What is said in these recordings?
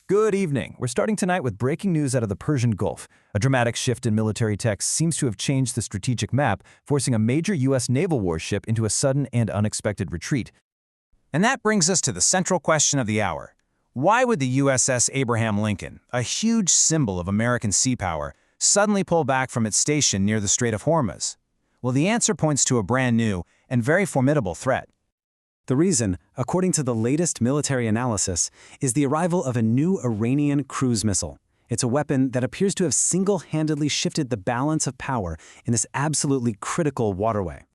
Good evening. We're starting tonight with breaking news out of the Persian Gulf. A dramatic shift in military tech seems to have changed the strategic map, forcing a major U.S. naval warship into a sudden and unexpected retreat. And that brings us to the central question of the hour. Why would the USS Abraham Lincoln, a huge symbol of American sea power, suddenly pull back from its station near the Strait of Hormuz? Well, the answer points to a brand new and very formidable threat. The reason, according to the latest military analysis, is the arrival of a new Iranian cruise missile. It's a weapon that appears to have single-handedly shifted the balance of power in this absolutely critical waterway.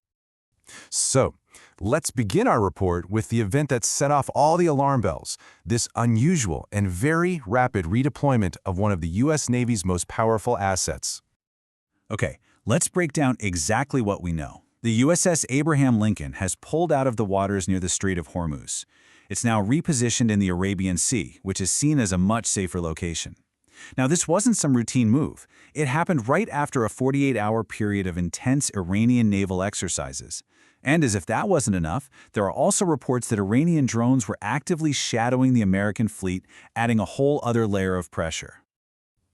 So, let's begin our report with the event that set off all the alarm bells, this unusual and very rapid redeployment of one of the U.S. Navy's most powerful assets. Okay, let's break down exactly what we know. The USS Abraham Lincoln has pulled out of the waters near the Strait of Hormuz. It's now repositioned in the Arabian Sea, which is seen as a much safer location. Now, this wasn't some routine move. It happened right after a 48-hour period of intense Iranian naval exercises. And as if that wasn't enough, there are also reports that Iranian drones were actively shadowing the American fleet, adding a whole other layer of pressure.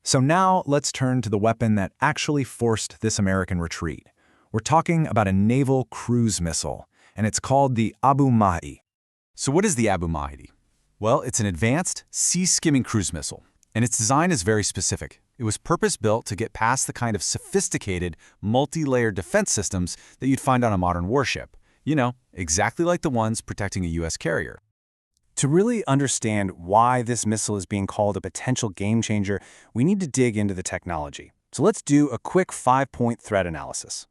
So now let's turn to the weapon that actually forced this American retreat. We're talking about a naval cruise missile, and it's called the Abu Mahdi. So what is the Abu Mahdi? Well, it's an advanced, sea-skimming cruise missile, and its design is very specific. It was purpose-built to get past the kind of sophisticated, multi-layered defense systems that you'd find on a modern warship. You know, exactly like the ones protecting a U.S. carrier. To really understand why this missile is being called a potential game-changer, we need to dig into the technology. So let's do a quick 5-point threat analysis.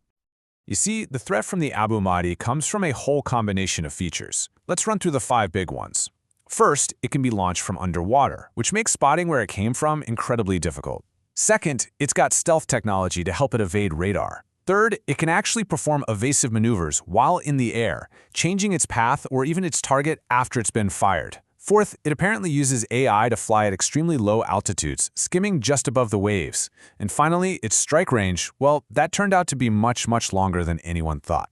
You see, the threat from the Abu Mahdi comes from a whole combination of features. Let's run through the 5 big ones. First, it can be launched from underwater, which makes spotting where it came from incredibly difficult. Second, it's got stealth technology to help it evade radar. Third, it can actually perform evasive maneuvers while in the air, changing its path or even its target after it's been fired. Fourth, it apparently uses AI to fly at extremely low altitudes, skimming just above the waves. And finally, its strike range, well, that turned out to be much, much longer than anyone thought.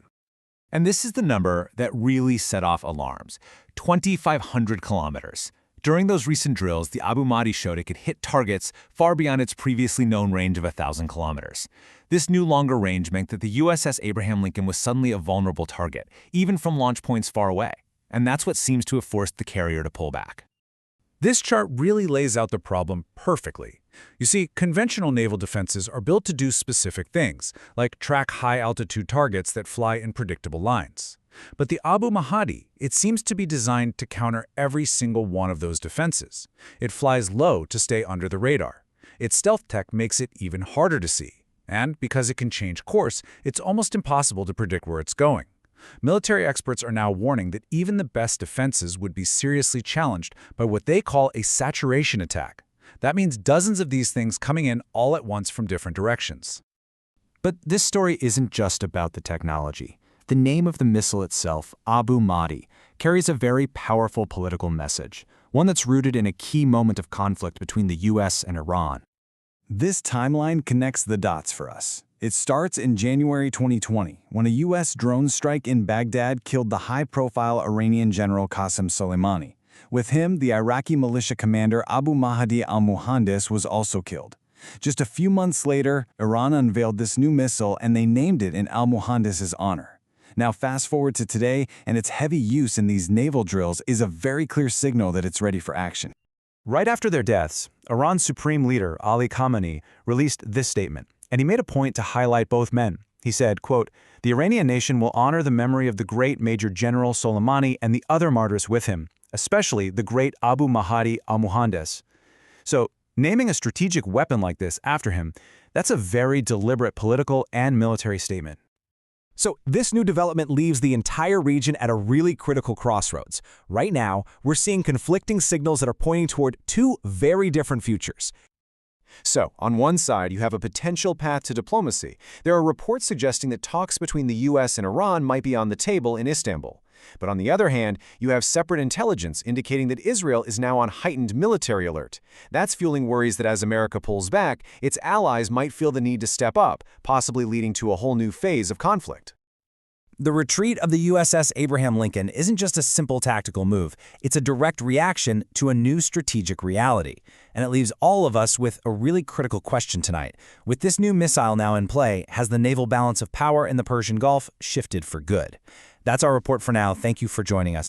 And this is the number that really set off alarms: 2,500 kilometers. During those recent drills, the Abu Mahdi showed it could hit targets far beyond its previously known range of 1,000 kilometers. This new longer range meant that the USS Abraham Lincoln was suddenly a vulnerable target, even from launch points far away. And that's what seems to have forced the carrier to pull back. This chart really lays out the problem perfectly. You see, conventional naval defenses are built to do specific things, like track high-altitude targets that fly in predictable lines. But the Abu Mahdi, it seems to be designed to counter every single one of those defenses. It flies low to stay under the radar. Its stealth tech makes it even harder to see. And because it can change course, it's almost impossible to predict where it's going. Military experts are now warning that even the best defenses would be seriously challenged by what they call a saturation attack. That means dozens of these things coming in all at once from different directions. But this story isn't just about the technology. The name of the missile itself, Abu Mahdi, carries a very powerful political message, one that's rooted in a key moment of conflict between the U.S. and Iran. This timeline connects the dots for us. It starts in January 2020, when a U.S. drone strike in Baghdad killed the high-profile Iranian general Qasem Soleimani. With him, the Iraqi militia commander Abu Mahdi al-Muhandis was also killed. Just a few months later, Iran unveiled this new missile and they named it in al-Muhandis's honor. Now fast forward to today, and its heavy use in these naval drills is a very clear signal that it's ready for action. Right after their deaths, Iran's supreme leader, Ali Khamenei, released this statement. And he made a point to highlight both men. He said, quote, "The Iranian nation will honor the memory of the great Major General Soleimani and the other martyrs with him, especially the great Abu Mahdi al-Muhandis." So, naming a strategic weapon like this after him, that's a very deliberate political and military statement. So, this new development leaves the entire region at a really critical crossroads. Right now, we're seeing conflicting signals that are pointing toward two very different futures. So, on one side, you have a potential path to diplomacy. There are reports suggesting that talks between the U.S. and Iran might be on the table in Istanbul. But on the other hand, you have separate intelligence indicating that Israel is now on heightened military alert. That's fueling worries that as America pulls back, its allies might feel the need to step up, possibly leading to a whole new phase of conflict. The retreat of the USS Abraham Lincoln isn't just a simple tactical move, it's a direct reaction to a new strategic reality. And it leaves all of us with a really critical question tonight. With this new missile now in play, has the naval balance of power in the Persian Gulf shifted for good? That's our report for now. Thank you for joining us.